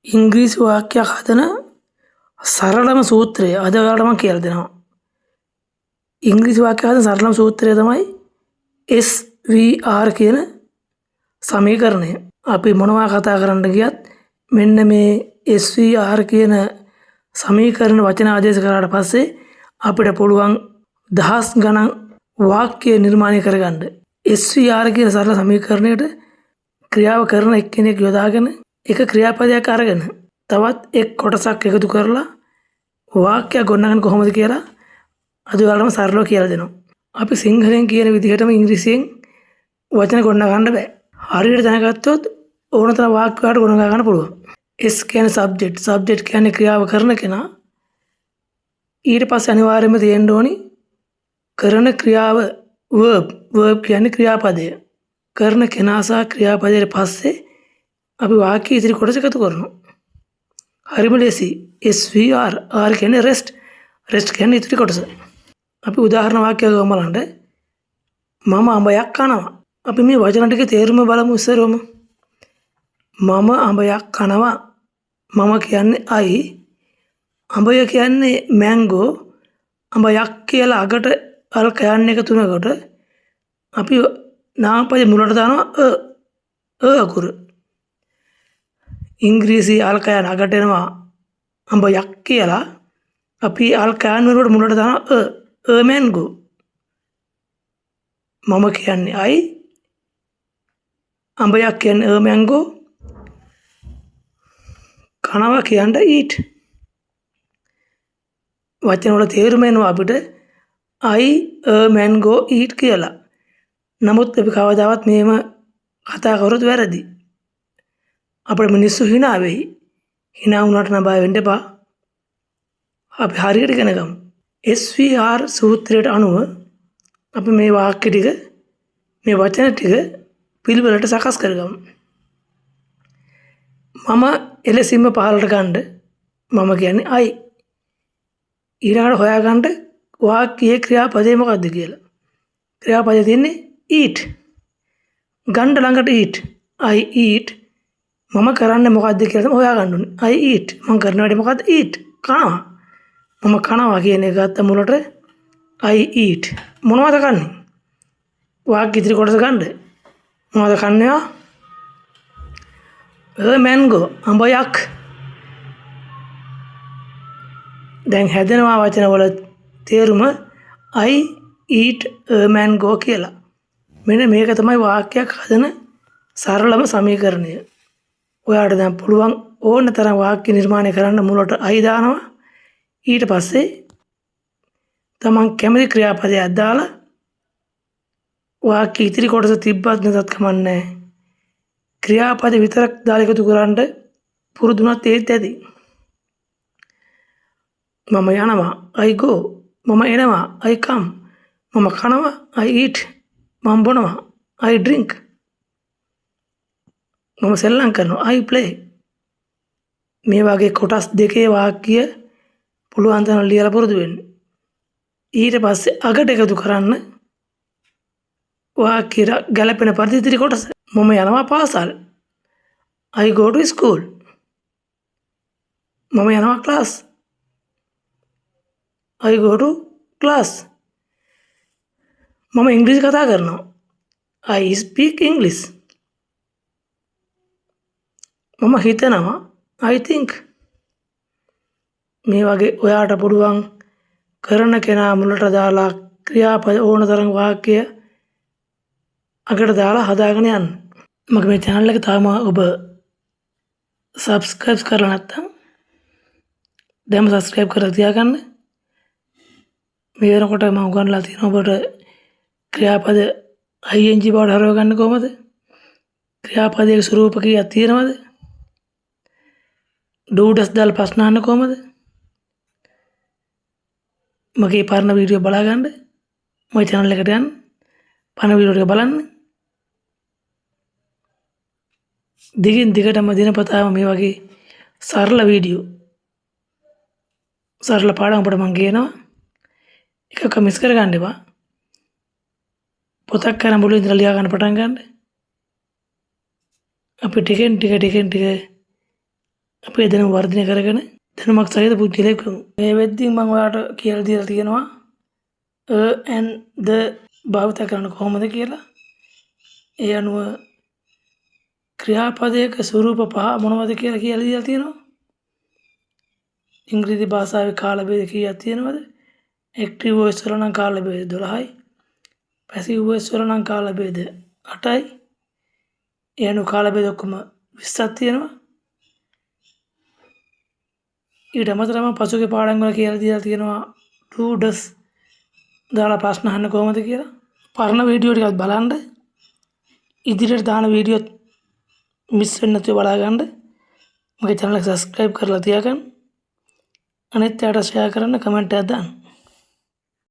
ඉංග්‍රීසි වාක්‍යයක් හදන සරලම සූත්‍රය අද ඔයාලට මම කියලා දෙනවා. ඉංග්‍රීසි වාක්‍යයක් හදන සරලම සූත්‍රය තමයි SVR කියන සමීකරණය. අපි මොනවා කතා කරන්න ගියත් මෙන්න මේ SVR කියන සමීකරණ වචන ආදේශ කරාට පස්සේ අපිට පුළුවන් දහස් ගණන් වාක්‍ය නිර්මාණය කරගන්න. SVR කියන සරල සමීකරණයට ක්‍රියාව කරන එක්කෙනෙක් යොදාගෙන එක ක්‍රියාපදයක් අරගෙන තවත් එක් කොටසක් එකතු කරලා වාක්‍යයක් ගොඩනගන්න කොහොමද කියලා අද ඔයාලටම සරලව කියලා දෙනවා. අපි සිංහලෙන් කියන විදිහටම ඉංග්‍රීසියෙන් වචන ගොඩනගන්න බෑ. හරියට දැනගත්තොත් ඕන තරම් වාක්‍ය වලට ගොඩනගා ගන්න පුළුවන්. S කියන්නේ සබ්ජෙක්ට් කියන්නේ ක්‍රියාව කරන කෙනා. ඊට පස්සේ අනිවාර්යයෙන්ම තියෙන්න ඕනි කරන ක්‍රියාව verb කියන්නේ ක්‍රියාපදය. කරන කෙනා සහ ක්‍රියාපදයට පස්සේ අපි වාක්‍ය ඉදිරි කොටස එකතු කරනවා. හරිම ලේසි. SVR R කියන්නේ rest කියන්නේ ඉදිරි කොටස. අපි උදාහරණ වාක්‍යයක් ගමු බලන්න. මම අඹයක් කනවා. අපි මේ වචන ටිකේ තේරුම බලමු ඉස්සරවම. මම අඹයක් කනවා. මම කියන්නේ I. අඹය කියන්නේ mango. අඹයක් කියලා අගට අල් කයන්න එක තුනකට අපි නාමපද මුලට දානවා අකුර. ඉංග්‍රීසි අල්කයන් අගට එනවා අඹයක් කියලා අපි අල්කයන් වලට මුලට දානවා mango. මම කියන්නේ I. අඹයක් කියන්නේ mango. කනවා කියන්නේ eat. වචන වල තේරුම එනවා අපිට I mango eat කියලා. නමුත් අපි කවදාවත් මේව කතා කරොත් වැරදි. අපේ මිනිස්සු hina වෙයි. hina වුණාට නම් බය වෙන්න එපා. අපි හරියට ඉගෙන ගමු. SVR සූත්‍රයට අනුව අපි මේ වාක්‍ය ටික මේ වචන ටික පිළිවෙලට සකස් කරගමු. මම එලෙසින්ම පහළට ගන්න මම කියන්නේ I. ඊළඟට හොයාගන්න වාක්‍යයේ ක්‍රියාපදේ මොකක්ද කියලා. ක්‍රියාපදේ තියෙන්නේ eat. ගන්න ළඟට eat. I eat. මම කරන්නේ මොකද්ද කියලා තමයි හොයාගන්න ඕනේ. I eat. මම කරන වැඩේ මොකද්ද? eat. කනවා. මම කනවා කියන එක ගත්ත මුලට I eat. මොනවද කන්නේ? වාක්‍ය ඉදිරි කොටස ගන්න. මොනවද කන්නේ? mango. අඹයක්. දැන් හැදෙනවා වචන වල තේරුම I eat mango කියලා. මෙන්න මේක තමයි වාක්‍යයක් හදන සරලම සමීකරණය. ඔයාලට දැන් පුළුවන් ඕන තරම් වාක්‍ය නිර්මාණය කරන්න මුලට I දානවා. ඊට පස්සේ තමන් කැමති ක්‍රියාපදයක් දාලා වාක්‍ය ඉතිරි කොටස තිබ්බත් නැතත් කමන්නේ. ක්‍රියාපද විතරක් දාලා එකතු කරන්න පුරුදුනත් ඒත් ඇති. මම යනවා I go. මම එනවා I come. මම කනවා I eat. මම බොනවා I drink. මම සෙල්ලම් කරනවා I play. මේ වගේ කොටස් දෙකේ වාක්‍ය පුළුවන් තරම් ලියලා පුරුදු වෙන්න. ඊට පස්සේ අගට එකතු කරන්න වාක්‍ය ගැලපෙන පරිදි ඉතිරි කොටස. මම යනවා පාසල්. I go to school. මම යනවා class. I go to class. මම ඉංග්‍රීසි කතා කරනවා. I speak English. මම හිතනවා I think. මේ වගේ ඔයාට පුළුවන් කරන කෙනා මුලට දාලා ක්‍රියාපද ඕන තරම් වාක්‍ය අගට දාලා හදාගෙන යන්න. මගේ මේ channel එක තාම ඔබ subscribe කරලා නැත්නම් දැන්ම subscribe කරලා තියාගන්න. මේ වෙනකොට මම උගන්වලා තියෙනවා ඔබට ක්‍රියාපද ing බවට හරව ගන්න කොහොමද? ක්‍රියාපදයේ ස්වරූප කීයක් තියෙනවද? do does දාලා ප්‍රශ්න අහන්න කොහොමද? මගේ පරණ වීඩියෝ බලා ගන්න. මගේ channel එකට යන්න. පරණ වීඩියෝ ටික බලන්න. දිගින් දිගටම දිනපතාම මේ වගේ සරල වීඩියෝ සරල පාඩම් අපිට මම කියනවා. එකක මිස් කරගන්න එපා. පොතක් කරන් මුලින් ඉඳලා ලියා ගන්න පටන් ගන්න. අපි ටිකෙන් ටික අපේ දැනුම වර්ධනය කරගෙන දැනුමක් සහිත පුද්ගලයෙක් වෙමු. මේ වෙද්දී මම ඔයාලට කියලා දීලා තියෙනවා and the භාවිත කරන්න කොහොමද කියලා. ඒ අනුව ක්‍රියාපදයක ස්වරූප පහ මොනවද කියලා දීලා තියෙනවා. ඉංග්‍රීසි භාෂාවේ කාල භේද කීයක් තියෙනවද? ඇක්ටිව් වොයිස් වල නම් කාල භේද 12යි. පැසිව් වොයිස් වල නම් කාල භේද 8යි. ඒ අනුව කාල භේද ඔක්කොම 20ක් තියෙනවා. ඊට අමතරව පසුගිය පාඩම් වල කියලා දීලා තියෙනවා do does දාලා ප්‍රශ්න අහන්න කොහොමද කියලා. පරණ වීඩියෝ ටිකක් බලන්න. ඉදිරියට දාන වීඩියෝත් මිස් වෙන්නේ නැතුව බලා ගන්න. මගේ channel එක subscribe කරලා තියාගන්න. අනිත් අයට ෂෙයා කරන්න කමෙන්ට් එකක් දාන්න.